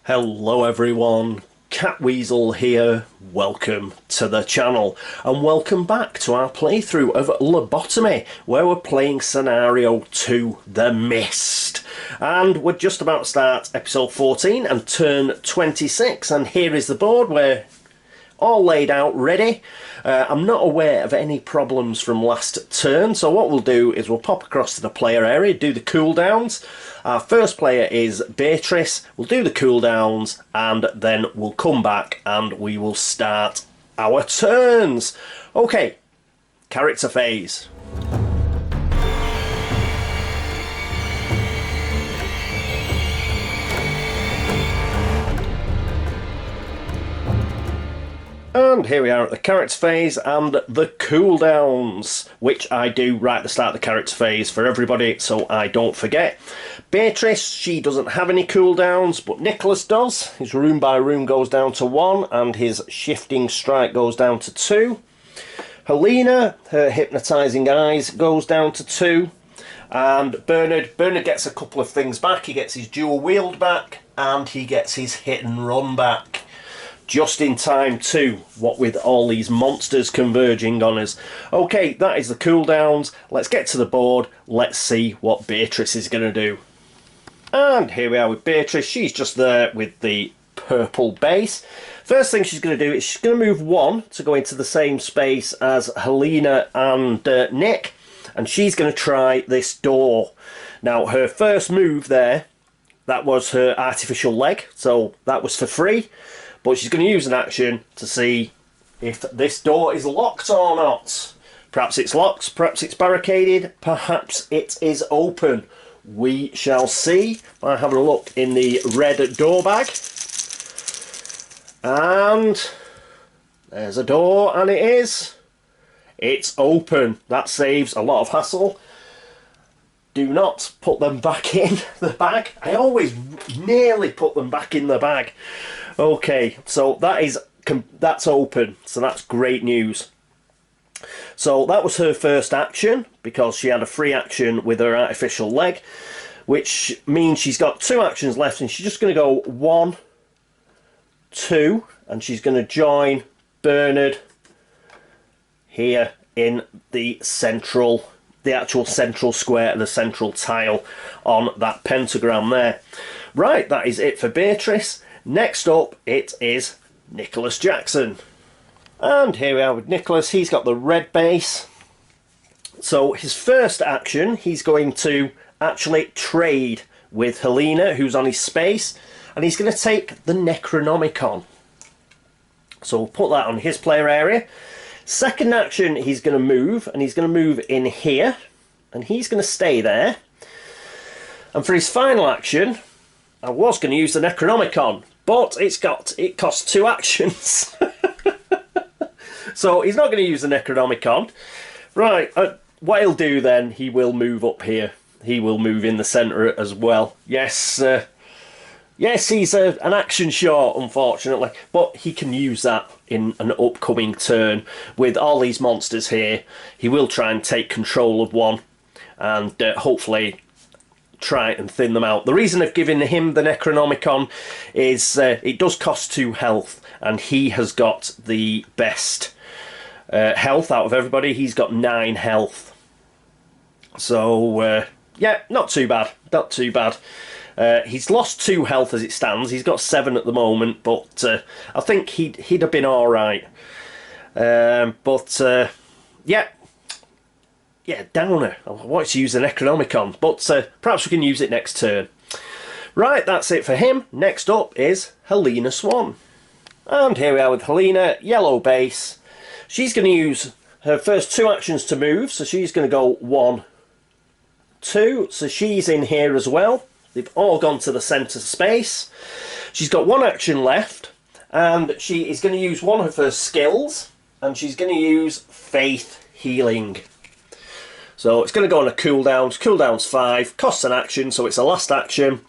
Hello everyone, Catweazle here, welcome to the channel and welcome back to our playthrough of Lobotomy, where we're playing scenario 2, The Mist. And we're just about to start episode 14 and turn 26, and here is the board. We're all laid out ready. I'm not aware of any problems from last turn, so what we'll do is we'll pop across to the player area, do the cooldowns. Our first player is Beatrice. We'll do the cooldowns and then we'll come back and we will start our turns. Okay, character phase. And here we are at the character phase and the cooldowns, which I do right at the start of the character phase for everybody so I don't forget. Beatrice, she doesn't have any cooldowns, but Nicholas does. His room by room goes down to 1 and his shifting strike goes down to 2. Helena, her hypnotising eyes goes down to 2. And Bernard gets a couple of things back. He gets his dual wield back and he gets his hit and run back. Just in time too, what with all these monsters converging on us. Okay, that is the cooldowns. Let's get to the board. Let's see what Beatrice is going to do. And here we are with Beatrice. She's just there with the purple base. First thing she's going to do is she's going to move 1 to go into the same space as Helena and Nick. And she's going to try this door. Now, her first move there, that was her artificial leg. So that was for free. But she's going to use an action to see if this door is locked or not. Perhaps it's locked, perhaps it's barricaded, perhaps it is open. We shall see. I'll have a look in the red door bag. And there's a door, and it's open. That saves a lot of hassle. Do not put them back in the bag. I always nearly put them back in the bag. Okay, so that's open, so that's great news. So that was her first action, because she had a free action with her artificial leg, which means she's got 2 actions left, and she's just going to go 1, 2, and she's going to join Bernard here in the actual central square, the central tile on that pentagram there. Right, that is it for Beatrice. Next up, it is Nicholas Jackson. And here we are with Nicholas. He's got the red base. So his first action, he's going to actually trade with Helena, who's on his space. And he's going to take the Necronomicon. So we'll put that on his player area. Second action, he's going to move. And he's going to move in here. And he's going to stay there. And for his final action, I was going to use the Necronomicon, but it costs 2 actions. So he's not going to use the Necronomicon. Right, what he'll do then, he will move up here. He will move in the centre as well. Yes, yes, he's an action short, unfortunately, but he can use that in an upcoming turn. With all these monsters here, he will try and take control of one and hopefully try and thin them out. The reason I've given him the Necronomicon is it does cost 2 health, and he has got the best health out of everybody. He's got 9 health. So, yeah, not too bad. Not too bad. He's lost 2 health as it stands. He's got 7 at the moment, but I think he'd have been alright. Yeah. Yeah, downer. I wanted to use the Necronomicon, but perhaps we can use it next turn. Right, that's it for him. Next up is Helena Swann. And here we are with Helena, yellow base. She's going to use her first 2 actions to move, so she's going to go 1, 2. So she's in here as well. They've all gone to the centre space. She's got 1 action left, and she is going to use one of her skills, and she's going to use Faith Healing. So it's going to go on a cooldown. Cooldown's 5, costs an action, so it's a last action.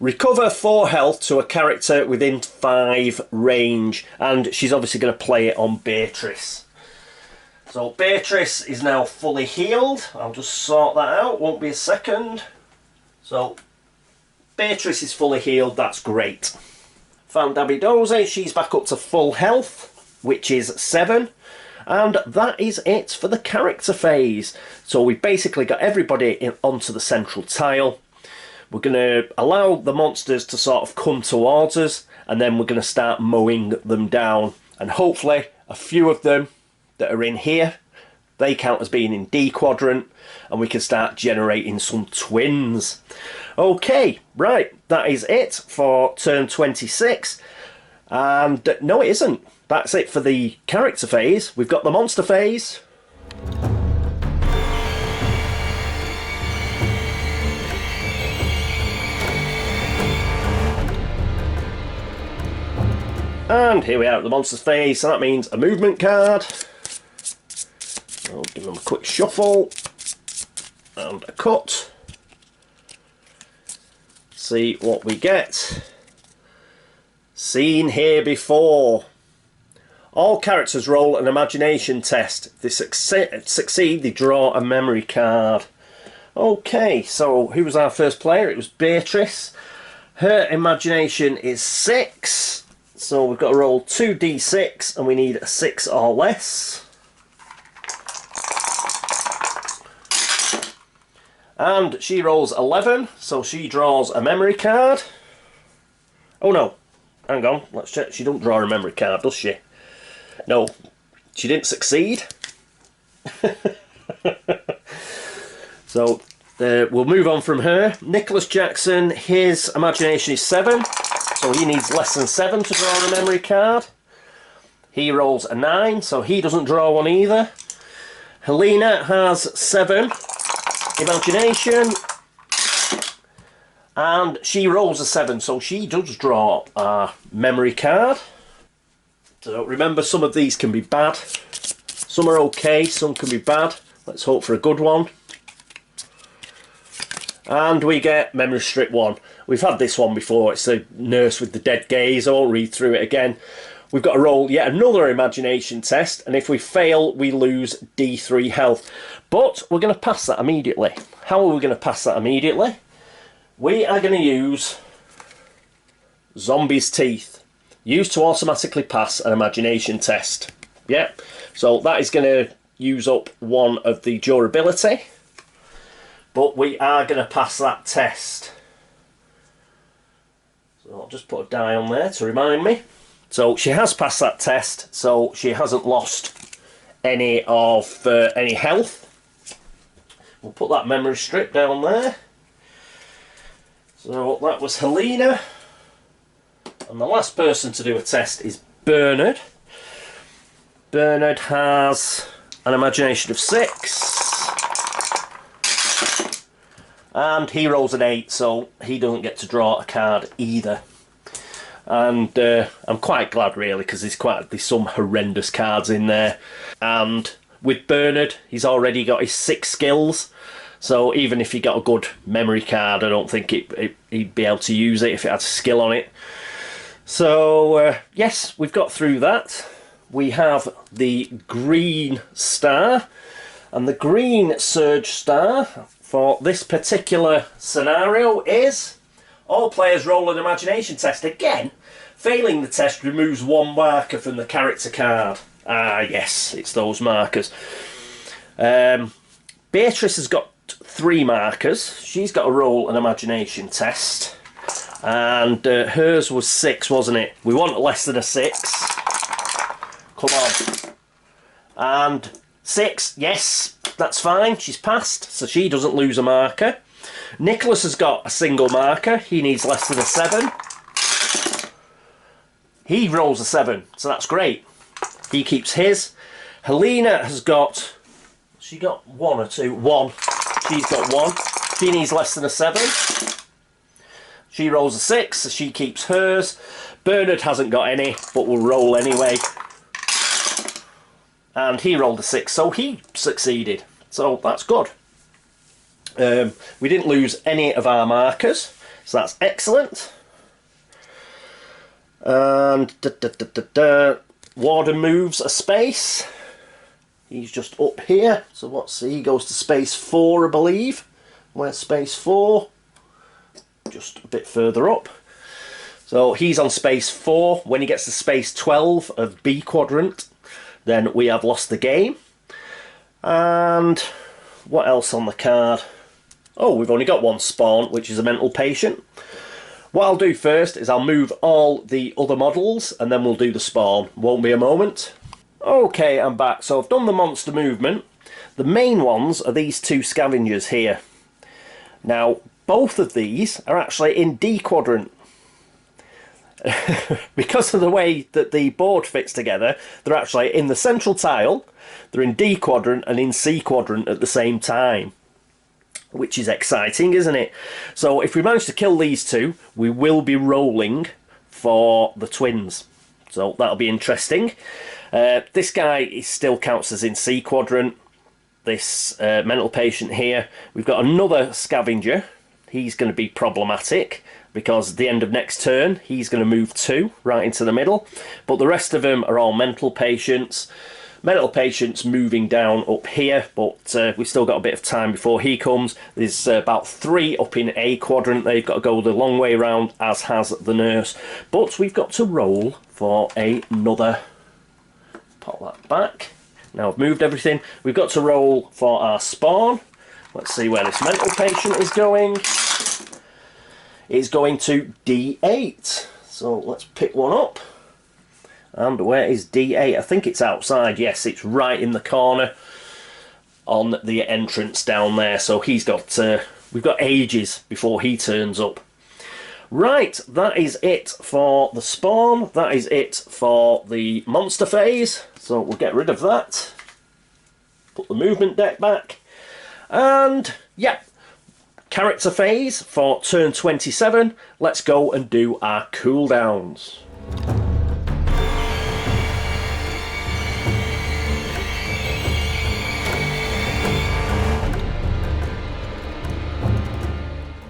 Recover 4 health to a character within 5 range, and she's obviously going to play it on Beatrice. So Beatrice is now fully healed. I'll just sort that out, won't be a second. So Beatrice is fully healed, that's great. Fandabidoze, she's back up to full health, which is 7. And that is it for the character phase. So we've basically got everybody onto the central tile. We're going to allow the monsters to sort of come towards us, and then we're going to start mowing them down. And hopefully a few of them that are in here, they count as being in D quadrant, and we can start generating some twins. Okay, right, that is it for turn 26. And no, it isn't. That's it for the character phase. We've got the monster phase. And here we are at the monsters phase, so that means a movement card. I'll give them a quick shuffle and a cut. See what we get. Seen here before. All characters roll an imagination test. If they succeed, they draw a memory card. Okay, so who was our first player? It was Beatrice. Her imagination is 6. So we've got to roll 2d6 and we need a 6 or less. And she rolls 11, so she draws a memory card. Oh no, hang on, let's check. She don't draw a memory card, does she? No, she didn't succeed. So we'll move on from her. Nicholas Jackson, his imagination is 7, so he needs less than 7 to draw a memory card. He rolls a 9, so he doesn't draw one either. Helena has 7 imagination, and she rolls a 7, so she does draw a memory card. So remember, some of these can be bad, some are okay, some can be bad. Let's hope for a good one. And we get memory strip 1. We've had this one before. It's a nurse with the dead gaze. I won't read through it again. We've got to roll yet another imagination test, and if we fail we lose D3 health. But we're going to pass that immediately. How are we going to pass that immediately? We are going to use Zombie's Teeth. Used to automatically pass an imagination test. Yeah, so that is going to use up 1 of the durability. But we are going to pass that test. So I'll just put a die on there to remind me. So she has passed that test, so she hasn't lost any of any health. We'll put that memory strip down there. So that was Helena. And the last person to do a test is Bernard. Bernard has an imagination of 6. And he rolls an 8, so he doesn't get to draw a card either. And I'm quite glad, really, because there's some horrendous cards in there. And with Bernard, he's already got his 6 skills. So even if he got a good memory card, I don't think he'd be able to use it if it had skill on it. So, yes, we've got through that. We have the green star. And the green surge star for this particular scenario is all players roll an imagination test. Again, failing the test removes 1 marker from the character card. Ah, yes, it's those markers. Beatrice has got 3 markers. She's got to roll an imagination test. And hers was 6, wasn't it? We want less than a 6. Come on. And 6, yes, that's fine. She's passed, so she doesn't lose a marker. Nicholas has got a single marker. He needs less than a 7. He rolls a 7, so that's great. He keeps his. Helena has got... She got 1 or 2? 1. She's got 1. She needs less than a 7. She rolls a 6, so she keeps hers. Bernard hasn't got any, but will roll anyway. And he rolled a 6, so he succeeded. So that's good. We didn't lose any of our markers, so that's excellent. And Warden moves a space. He's just up here. So he goes to space 4, I believe. Where's space 4? Just a bit further up. So he's on space 4. When he gets to space 12 of B quadrant, then we have lost the game. And what else on the card? Oh, we've only got one spawn, which is a mental patient. What I'll do first is I'll move all the other models and then we'll do the spawn. Won't be a moment. Okay, I'm back. So I've done the monster movement. The main ones are these two scavengers here. Now, both of these are actually in D quadrant. Because of the way that the board fits together, they're actually in the central tile, they're in D quadrant and in C quadrant at the same time. Which is exciting, isn't it? So if we manage to kill these two, we will be rolling for the twins. So that'll be interesting. This guy still counts as in C quadrant. This mental patient here. We've got another scavenger. He's going to be problematic because at the end of next turn, he's going to move 2 right into the middle. But the rest of them are all mental patients. Mental patients moving down up here, but we've still got a bit of time before he comes. There's about 3 up in A quadrant. They've got to go the long way round, as has the nurse. But we've got to roll for another. Pop that back. Now I've moved everything. We've got to roll for our spawn. Let's see where this mental patient is going. It's going to D8. So let's pick one up. And where is D8? I think it's outside. Yes, it's right in the corner on the entrance down there. So he's got, we've got ages before he turns up. Right, that is it for the spawn. That is it for the monster phase. So we'll get rid of that. Put the movement deck back. And, yeah, character phase for turn 27. Let's go and do our cooldowns.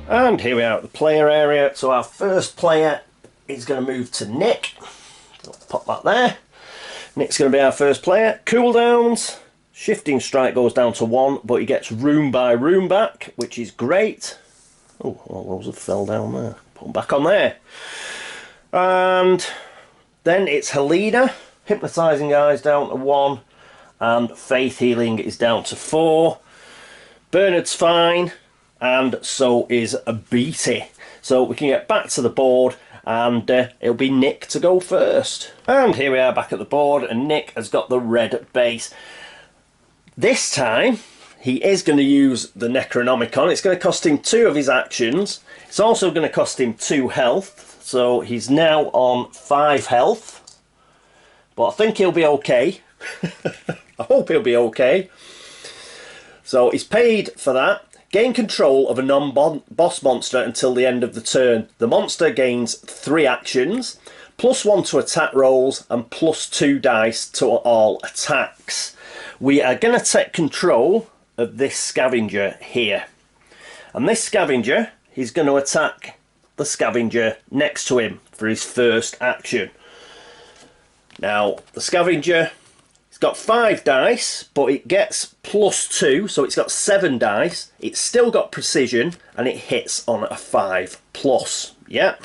And here we are at the player area. So our first player is going to move to Nick. So pop that there. Nick's going to be our first player. Cooldowns. Shifting strike goes down to 1, but he gets room by room back, which is great. Oh, all those have fell down there. Put them back on there. And then it's Helena. Hypnotising eyes down to 1. And faith healing is down to 4. Bernard's fine. And so is a Beatrice. So we can get back to the board and it'll be Nick to go first. And here we are back at the board and Nick has got the red base. This time he is going to use the Necronomicon. It's going to cost him 2 of his actions. It's also going to cost him 2 health. So he's now on 5 health. But I think he'll be okay. I hope he'll be okay. So he's paid for that. Gain control of a non-boss monster until the end of the turn. The monster gains 3 actions, +1 to attack rolls, and +2 dice to all attacks. We are going to take control of this scavenger here. And this scavenger, he's going to attack the scavenger next to him for his first action. Now, the scavenger, it's got 5 dice, but it gets +2, so it's got 7 dice. It's still got precision, and it hits on a 5+. Yeah.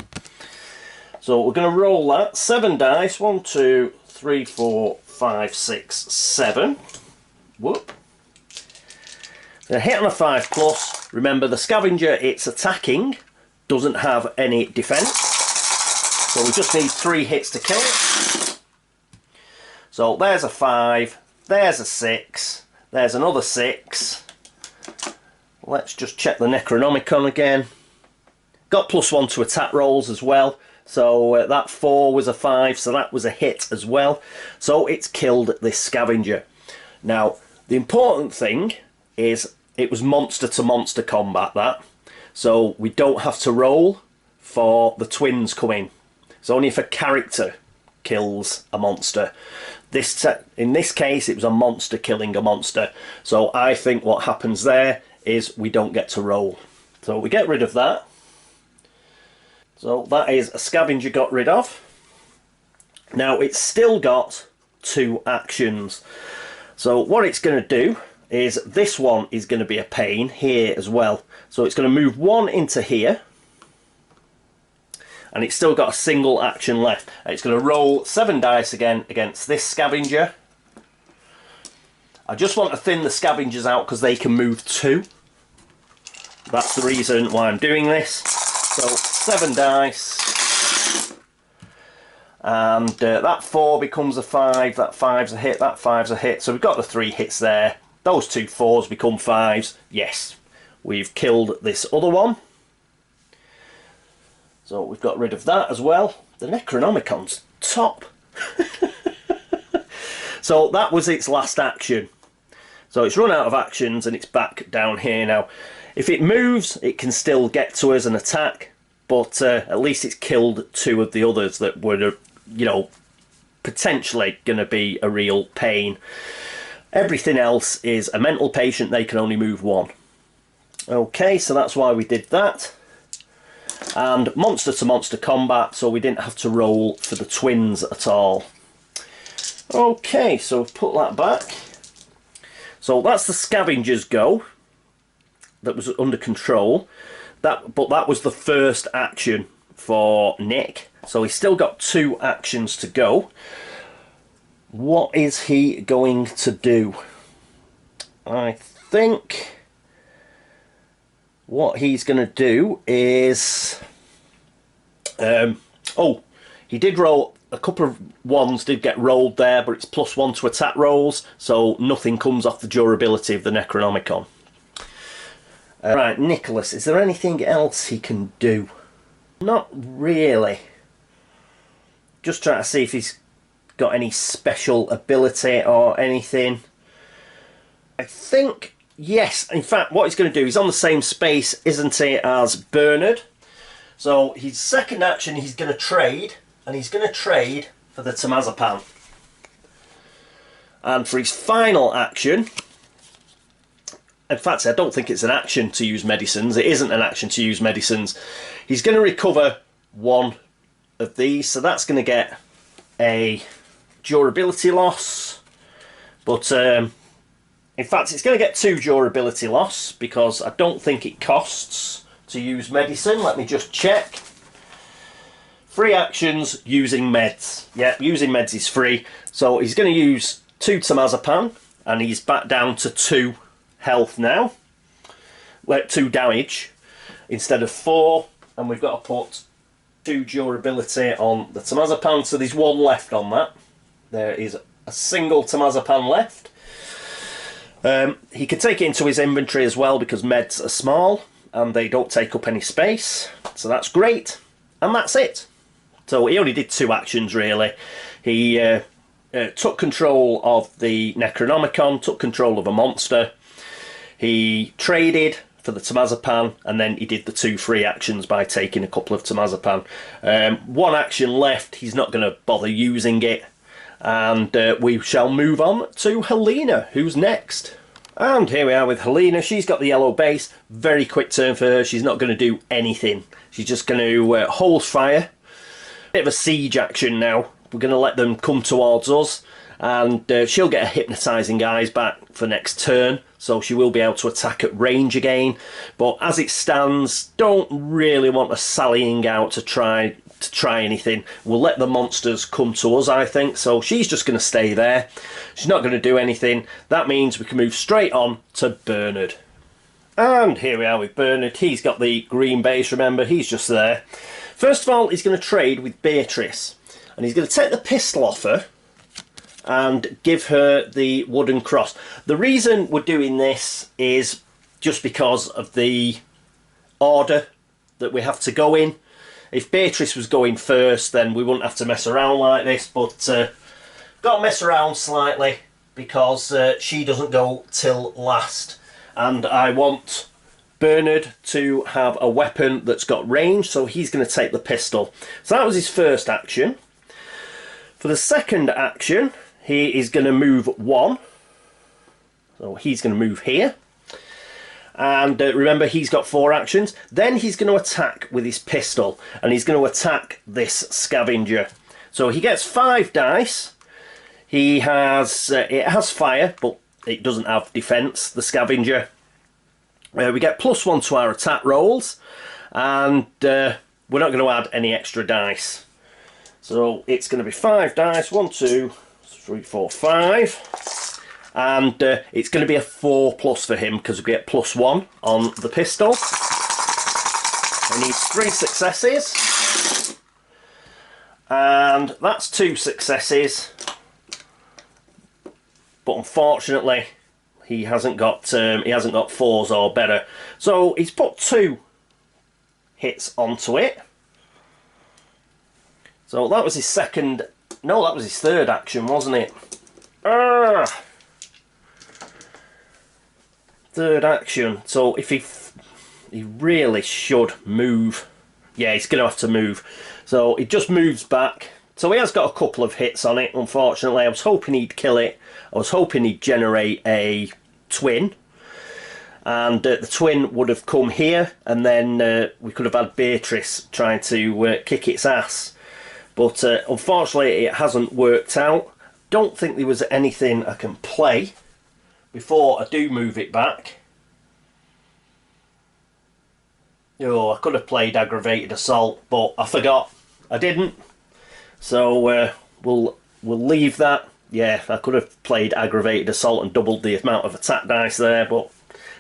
So we're going to roll that. 7 dice. 1, 2, 3, 4, 5, 6, 7. Whoop. Going to hit on a 5+. Remember, the scavenger it's attacking doesn't have any defense, so we just need 3 hits to kill it. So there's a 5, there's a 6, there's another 6. Let's just check the Necronomicon again. Got +1 to attack rolls as well. So that 4 was a 5, so that was a hit as well. So it's killed this scavenger. Now, the important thing is it was monster to monster combat, that. So we don't have to roll for the twins coming. It's only if a character kills a monster. In this case, it was a monster killing a monster. So I think what happens there is we don't get to roll. So we get rid of that. So that is a scavenger got rid of. Now it's still got 2 actions. So what it's going to do is this one is going to be a pain here as well. So it's going to move 1 into here. and it's still got a single action left. It's going to roll 7 dice again against this scavenger. I just want to thin the scavengers out because they can move too. That's the reason why I'm doing this. So 7 dice. And that 4 becomes a 5, that 5's a hit, that 5's a hit. So we've got the 3 hits there. Those 2 4s become 5s. Yes, we've killed this other one. So we've got rid of that as well. The Necronomicon's top. So that was its last action. So it's run out of actions and it's back down here now. If it moves, it can still get to us and attack, but at least it's killed 2 of the others that were, you know, potentially going to be a real pain. Everything else is a mental patient, they can only move 1. Okay, so that's why we did that. And monster to monster combat, so we didn't have to roll for the twins at all. Okay, so we've put that back. So that's the scavengers go. That was under control. But that was the first action for Nick. So he's still got 2 actions to go. What is he going to do? I think what he's going to do is... he did roll... A couple of ones did get rolled there, but it's +1 to attack rolls, so nothing comes off the durability of the Necronomicon. Right, Nicholas, is there anything else he can do? Not really. Just trying to see if he's got any special ability or anything. I think, yes, in fact, what he's going to do, he's on the same space, isn't he, as Bernard. So his second action, he's going to trade. And he's going to trade for the Temazepam. And for his final action, in fact, I don't think it's an action to use medicines. It isn't an action to use medicines. He's going to recover 1 of these. So that's going to get a durability loss. But in fact, it's going to get 2 durability loss because I don't think it costs to use medicine. Let me just check. Free actions using meds. Yeah, using meds is free. So he's going to use 2 Temazepam, and he's back down to 2 health now. Well, 2 damage instead of 4, and we've got to put 2 durability on the Temazepam. So there's 1 left on that. There is a single Temazepam left. He could take it into his inventory as well because meds are small and they don't take up any space. So that's great, and that's it. So he only did 2 actions really. He took control of the Necronomicon, took control of a monster. He traded for the Temazepam, and then he did the 2 free actions by taking a couple of Temazepam. 1 action left, he's not going to bother using it. And we shall move on to Helena, who's next. And here we are with Helena. She's got the yellow base. Very quick turn for her. She's not going to do anything. She's just going to hold fire. Bit of a siege action now. We're going to let them come towards us, and she'll get a hypnotising eyes back for next turn, so she will be able to attack at range again. But as it stands, don't really want her sallying out to try anything. We'll let the monsters come to us, I think. So she's just going to stay there. She's not going to do anything. That means we can move straight on to Bernard. And here we are with Bernard. He's got the green base, remember, he's just there. First of all, he's going to trade with Beatrice, and he's going to take the pistol off her and give her the wooden cross. The reason we're doing this is just because of the order that we have to go in. If Beatrice was going first, then we wouldn't have to mess around like this, but got to mess around slightly because she doesn't go till last, and I want Bernard to have a weapon that's got range, so he's going to take the pistol. So that was his first action. For the second action, he is going to move 1. So he's going to move here. And remember, he's got 4 actions. Then he's going to attack with his pistol, and he's going to attack this scavenger. So he gets 5 dice. He has it has fire, but it doesn't have defense, the scavenger. We get +1 to our attack rolls, and we're not going to add any extra dice. So it's going to be 5 dice, 1, 2, 3, 4, 5. And it's going to be a 4+ for him because we get +1 on the pistol. He needs 3 successes. And that's 2 successes. But unfortunately, he hasn't got 4s or better. So he's put 2 hits onto it. So that was his second. No, that was his third action, wasn't it? Third action. So if he really should move. Yeah, he's going to have to move. So he just moves back. So he has got a couple of hits on it, unfortunately. I was hoping he'd kill it. I was hoping he'd generate a twin. And the twin would have come here, and then we could have had Beatrice trying to kick its ass. But unfortunately, it hasn't worked out. Don't think there was anything I can play before I do move it back. Oh, I could have played aggravated assault, but I forgot. I didn't. So we'll leave that. Yeah, I could have played aggravated assault and doubled the amount of attack dice there, but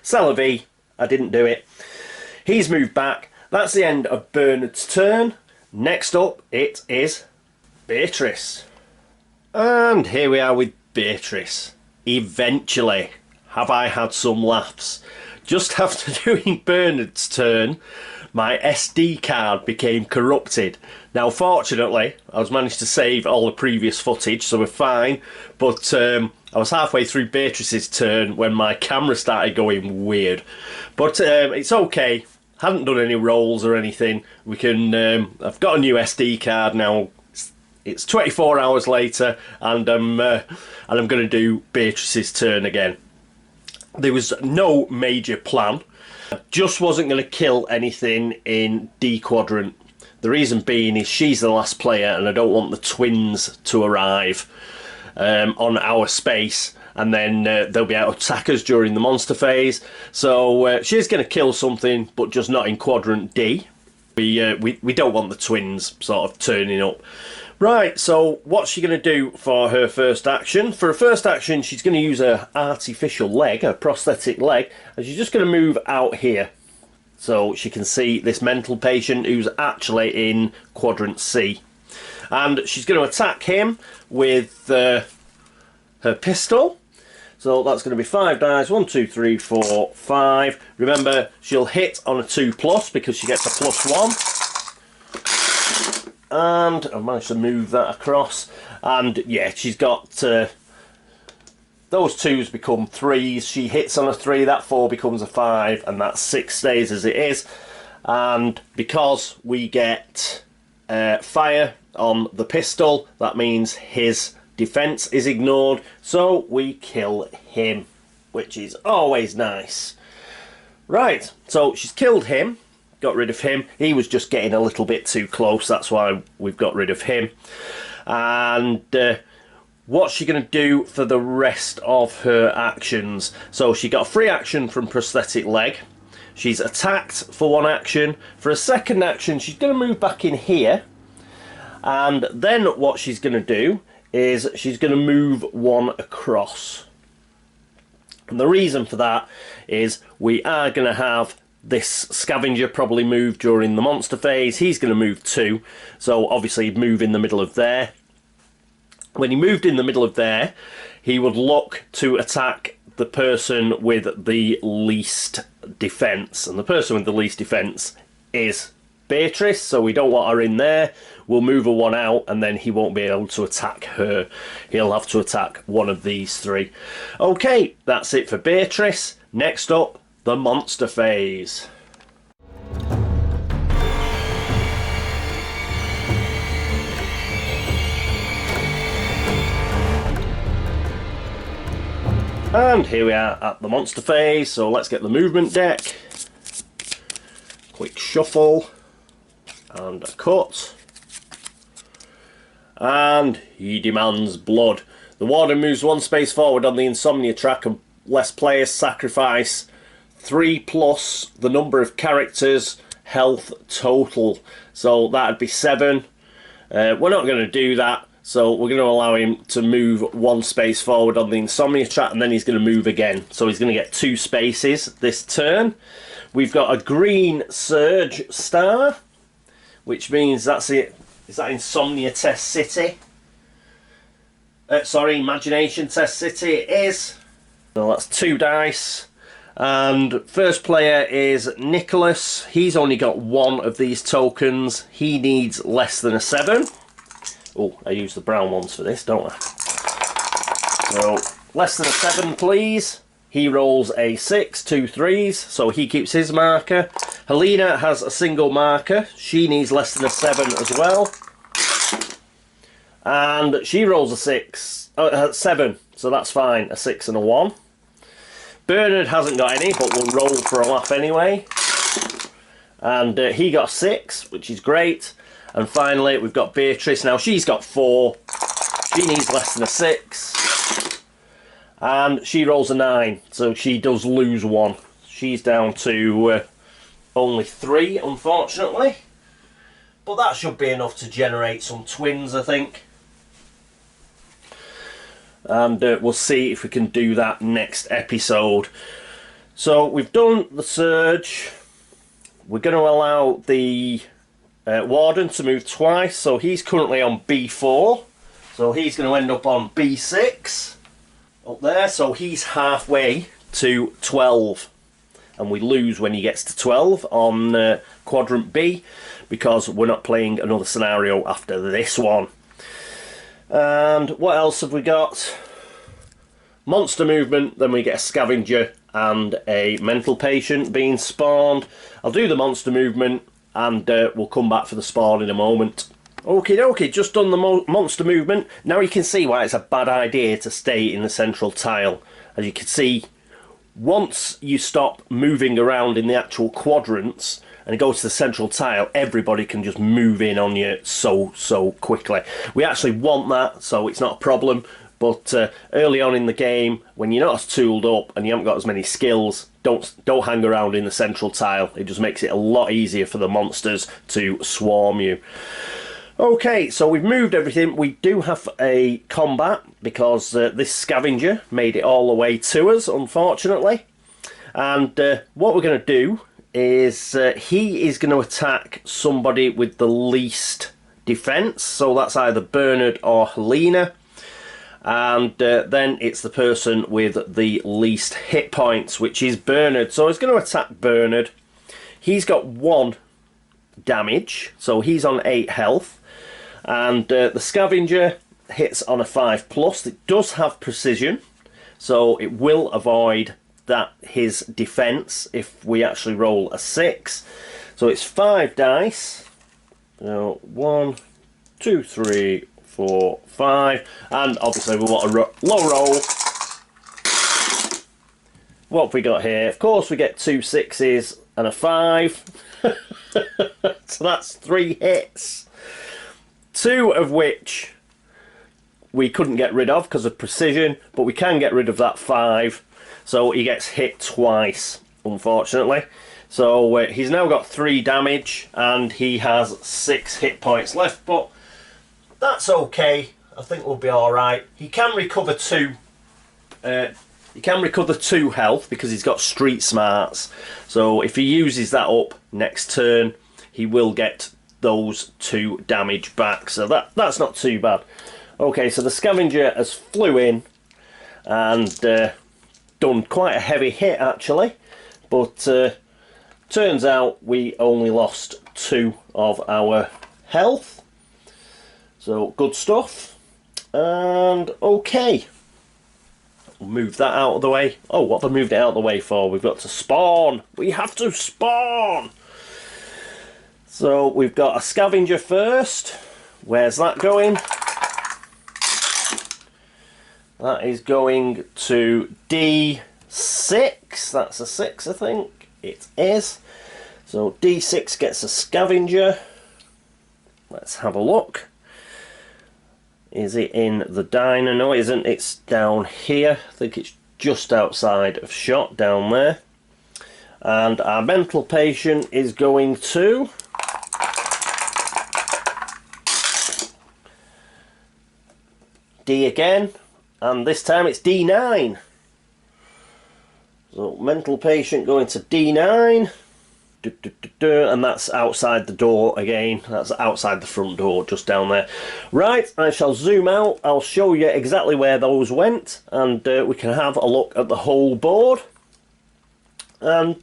c'est la vie, I didn't do it. He's moved back. That's the end of Bernard's turn. Next up, it is Beatrice. And here we are with Beatrice. Eventually, have I had some laughs. Just after doing Bernard's turn, my SD card became corrupted. Now, fortunately, I was managed to save all the previous footage, so we're fine. But I was halfway through Beatrice's turn when my camera started going weird. But it's okay. Haven't done any rolls or anything. We can. I've got a new SD card now. It's 24 hours later, and I'm going to do Beatrice's turn again. There was no major plan. I just wasn't going to kill anything in D quadrant. The reason being is she's the last player, and I don't want the twins to arrive on our space, and then they'll be able to attack us during the monster phase. So she's going to kill something, but just not in quadrant D. We don't want the twins sort of turning up. Right, so what's she going to do for her first action? For her first action, she's going to use her artificial leg, her prosthetic leg, and she's just going to move out here. So she can see this mental patient who's actually in quadrant C. And she's going to attack him with her pistol. So that's going to be 5 dice. 1, 2, 3, 4, 5. Remember, she'll hit on a 2+ because she gets a +1. And I managed to move that across. And yeah, she's got those 2s become 3s. She hits on a 3, that 4 becomes a 5, and that 6 stays as it is. And because we get fire on the pistol, that means his defense is ignored, so we kill him, which is always nice. Right, so she's killed him, got rid of him. He was just getting a little bit too close, that's why we've got rid of him. And what's she going to do for the rest of her actions? So she got a free action from prosthetic leg. She's attacked for 1 action. For a second action, she's going to move back in here. And then what she's going to do is she's going to move 1 across. And the reason for that is we are going to have this scavenger probably move during the monster phase. He's going to move 2. So obviously he'd move in the middle of there. When he moved in the middle of there, he would look to attack the person with the least defense. And the person with the least defense is Beatrice, so we don't want her in there. We'll move her 1 out, and then he won't be able to attack her. He'll have to attack one of these 3. Okay, that's it for Beatrice. Next up, the monster phase. And here we are at the monster phase, so let's get the movement deck. Quick shuffle. And a cut. And he demands blood. The warden moves 1 space forward on the insomnia track unless players sacrifice 3+ the number of characters health total. So that'd be 7. We're not going to do that. So we're going to allow him to move 1 space forward on the insomnia track, and then he's going to move again. So he's going to get 2 spaces this turn. We've got a green surge star, which means that's it. Is that Insomnia Test City? Sorry, Imagination Test City it is. So that's 2 dice. And first player is Nicholas. He's only got 1 of these tokens. He needs less than a 7. Oh, I use the brown ones for this, don't I? So, less than a 7, please. He rolls a 6, 2 3s, so he keeps his marker. Helena has a single marker. She needs less than a 7 as well. And she rolls a 7, so that's fine. A 6 and a 1. Bernard hasn't got any, but we'll roll for a laugh anyway. And he got 6, which is great. And finally, we've got Beatrice. Now, she's got 4. She needs less than a 6. And she rolls a 9, so she does lose 1. She's down to only 3, unfortunately. But that should be enough to generate some twins, I think. And we'll see if we can do that next episode. So, we've done the surge. We're going to allow the Warden to move twice, so he's currently on B4, so he's going to end up on B6 up there, so he's halfway to 12, and we lose when he gets to 12 on quadrant B, because we're not playing another scenario after this one. And what else have we got? Monster movement, then we get a scavenger and a mental patient being spawned. I'll do the monster movement, and we'll come back for the spawn in a moment. Okie dokie, just done the monster movement. Now you can see why it's a bad idea to stay in the central tile. As you can see, once you stop moving around in the actual quadrants and go to the central tile, everybody can just move in on you so quickly. We actually want that, so it's not a problem. But early on in the game, when you're not as tooled up and you haven't got as many skills, don't hang around in the central tile. It just makes it a lot easier for the monsters to swarm you. Okay, so we've moved everything. We do have a combat because this scavenger made it all the way to us, unfortunately. And what we're going to do is he is going to attack somebody with the least defense. So that's either Bernard or Helena. And then it's the person with the least hit points, which is Bernard. So he's going to attack Bernard. He's got 1 damage, so he's on 8 health. And the scavenger hits on a 5+. It does have precision, so it will avoid his defense if we actually roll a 6. So it's 5 dice. So 1, 2, 3, 4, 5, and obviously we want a low roll. What have we got here? Of course we get 2 6s and a 5. So that's 3 hits. 2 of which we couldn't get rid of because of precision, but we can get rid of that 5. So he gets hit twice, unfortunately. So he's now got 3 damage and he has 6 hit points left, but that's okay. I think we'll be alright. He can recover 2. He can recover 2 health because he's got street smarts. So if he uses that up next turn, he will get those 2 damage back. So that's not too bad. Okay, so the scavenger has flew in and done quite a heavy hit actually. But turns out we only lost 2 of our health. So, good stuff. And, okay. We'll move that out of the way. Oh, what have I moved it out of the way for? We've got to spawn. We have to spawn. So, we've got a scavenger first. Where's that going? That is going to D6. That's a 6, I think. It is. So, D6 gets a scavenger. Let's have a look. Is it in the diner? No, it isn't. It's down here. I think it's just outside of shot down there. And our mental patient is going to D again, and this time it's D9. So mental patient going to D9. And that's outside the door again. That's outside the front door, just down there. Right, I shall zoom out. I'll show you exactly where those went, and we can have a look at the whole board and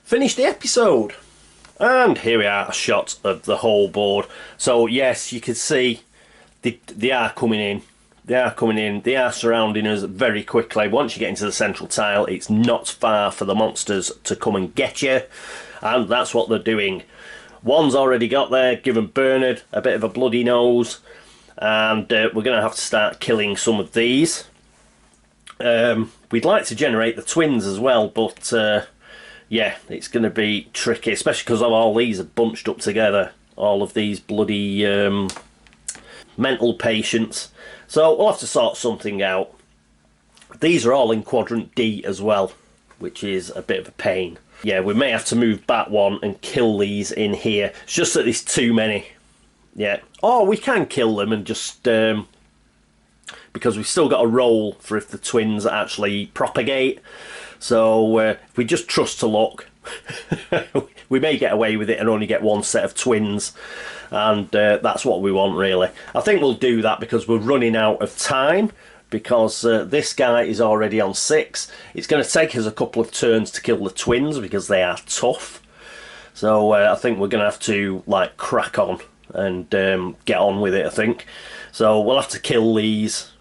finish the episode. And here we are, a shot of the whole board. So yes, you can see they are coming in. They are coming in. They are surrounding us very quickly. Once you get into the central tile, it's not far for the monsters to come and get you. And that's what they're doing. One's already got there, given Bernard a bit of a bloody nose. And we're going to have to start killing some of these. We'd like to generate the twins as well, but yeah, it's going to be tricky, especially because all these are bunched up together. All of these bloody mental patients. So we'll have to sort something out. These are all in quadrant D as well, which is a bit of a pain. Yeah, we may have to move back one and kill these in here. It's just that there's too many. Yeah. Or we can kill them and just... because we've still got a roll for if the twins actually propagate. So if we just trust to luck, we may get away with it and only get one set of twins. And that's what we want, really. I think we'll do that because we're running out of time, because this guy is already on 6. It's going to take us a couple of turns to kill the twins because they are tough. So I think we're going to have to like crack on and get on with it, I think. So we'll have to kill these.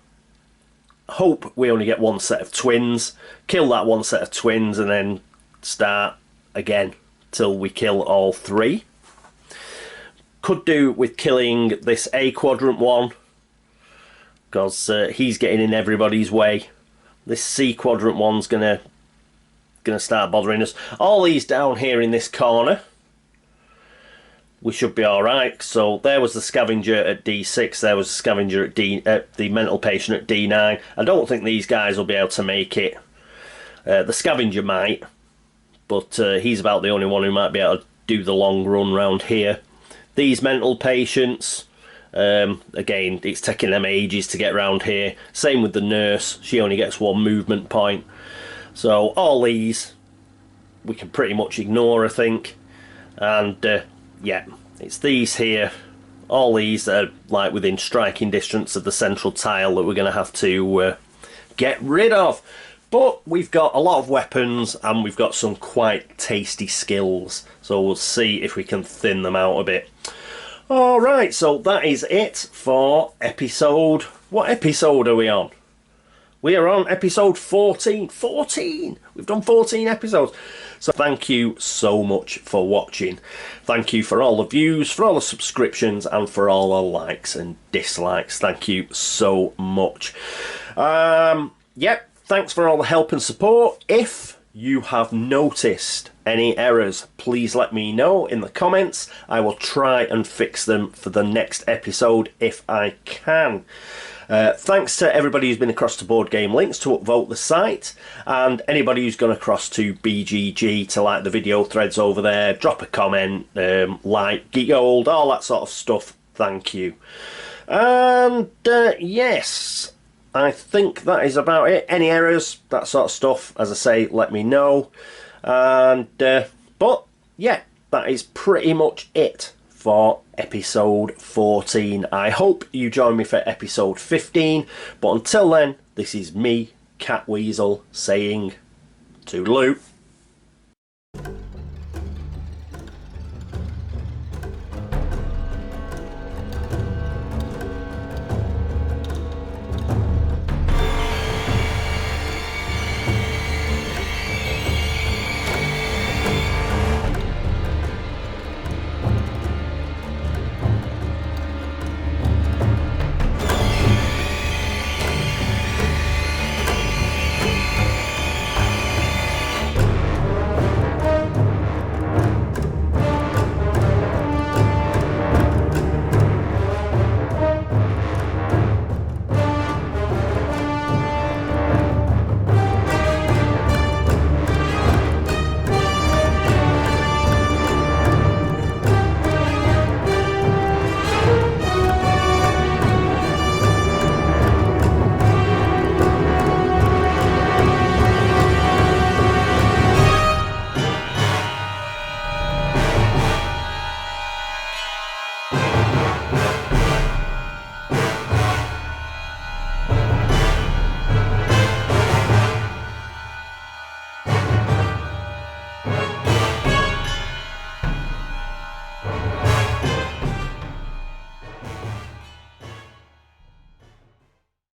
Hope we only get one set of twins. Kill that one set of twins and then start again till we kill all 3. Could do with killing this A quadrant one, because he's getting in everybody's way. This C quadrant one's gonna start bothering us. All these down here in this corner, we should be all right. So there was the scavenger at D6. There was the scavenger at the mental patient at D9. I don't think these guys will be able to make it. The scavenger might, but he's about the only one who might be able to do the long run round here. These mental patients, again, it's taking them ages to get around here. Same with the nurse, she only gets 1 movement point. So all these we can pretty much ignore, I think. And yeah, it's these here, all these that are like within striking distance of the central tile that we're going to have to get rid of. But we've got a lot of weapons and we've got some quite tasty skills. So we'll see if we can thin them out a bit. Alright, so that is it for episode... What episode are we on? We are on episode 14. 14! We've done 14 episodes. So thank you so much for watching. Thank you for all the views, for all the subscriptions, and for all the likes and dislikes. Thank you so much. Yep. Thanks for all the help and support. If you have noticed any errors, please let me know in the comments. I will try and fix them for the next episode if I can. Thanks to everybody who's been across to Board Game Links to upvote the site, and anybody who's gone across to BGG to like the video threads over there, drop a comment, like, Geek Gold, all that sort of stuff. Thank you. And yes, I think that is about it. Any errors, that sort of stuff, as I say, let me know. And but yeah, that is pretty much it for episode 14. I hope you join me for episode 15. But until then, this is me, Catweazle, saying toodaloo.